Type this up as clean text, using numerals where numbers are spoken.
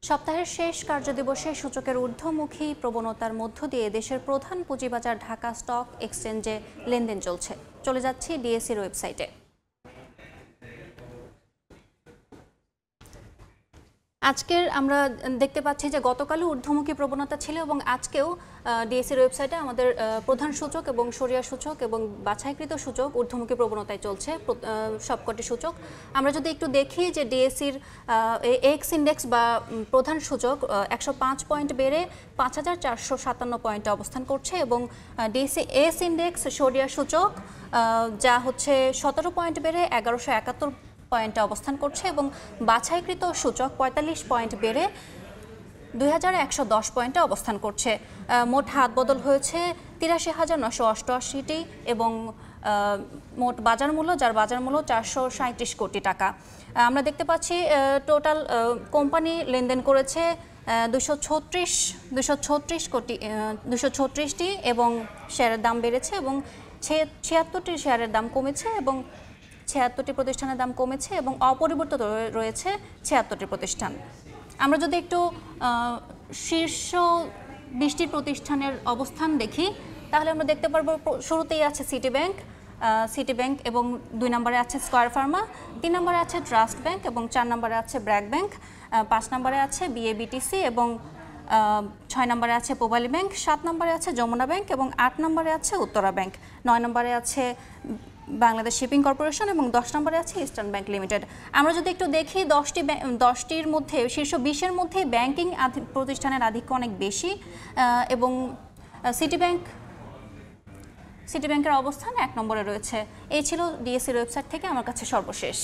সপ্তাহের শেষ কার্যদিবসে সূচকের ঊর্ধ্বমুখী প্রবণতার মধ্য দিয়ে দেশের প্রধান পুঁজিবাজার ঢাকা স্টক এক্সচেঞ্জে লেনদেন চলছে। চলে যাচ্ছি ডিএসইর ওয়েবসাইটে। আজকের আমরা দেখতে পাচ্ছি যে গতকালও ঊর্ধ্বমুখী প্রবণতা ছিল এবং আজকেও ডিএসইর ওয়েবসাইটে আমাদের প্রধান সূচক এবং সরিয়া সূচক এবং বাছাইকৃত সূচক ঊর্ধ্বমুখী প্রবণতায় চলছে সবকটি সূচক। আমরা যদি একটু দেখি যে ডিএসইর এক্স ইন্ডেক্স বা প্রধান সূচক 105 পয়েন্ট বেড়ে 5457 পয়েন্টে অবস্থান করছে এবং ডিএসই এস ইন্ডেক্স সরিয়া সূচক যা হচ্ছে 17 পয়েন্ট বেড়ে 1171 পয়েন্টে অবস্থান করছে এবং বাছাইকৃত সূচক 45 পয়েন্ট বেড়ে 2110 পয়েন্টে অবস্থান করছে। মোট হাত বদল হয়েছে 83,988টি এবং মোট বাজার মূল্য যার বাজার মূল্য 437 কোটি টাকা। আমরা দেখতে পাচ্ছি টোটাল কোম্পানি লেনদেন করেছে 236টি এবং শেয়ারের দাম বেড়েছে এবং 76টি শেয়ারের দাম কমেছে এবং 76টি প্রতিষ্ঠানের দাম কমেছে এবং অপরিবর্তিত রয়েছে 76টি প্রতিষ্ঠান। আমরা যদি একটু শীর্ষ 20টি প্রতিষ্ঠানের অবস্থান দেখি তাহলে আমরা দেখতে পারবো শুরুতেই আছে সিটি ব্যাংক এবং 2 নম্বরে আছে স্কয়ার ফার্মা, 3 নম্বরে আছে ট্রাস্ট ব্যাংক এবং 4 নম্বরে আছে ব্র্যাক ব্যাংক, 5 নম্বরে আছে বিএবিটিসি এবং 6 নম্বরে আছে পূবালী ব্যাংক, 7 নম্বরে আছে যমুনা ব্যাংক এবং 8 নম্বরে আছে উত্তরা ব্যাংক, 9 নম্বরে আছে বাংলাদেশ শিপিং কর্পোরেশন এবং 10 নম্বরে আছে ইস্টার্ন ব্যাংক লিমিটেড। আমরা যদি একটু দেখি 10টির মধ্যে শীর্ষ 20-এর মধ্যে ব্যাংকিং প্রতিষ্ঠানের আধিক্য অনেক বেশি এবং সিটি ব্যাংকের অবস্থান 1 নম্বরে রয়েছে। এই ছিল ডিএসইর ওয়েবসাইট থেকে আমার কাছে সর্বশেষ।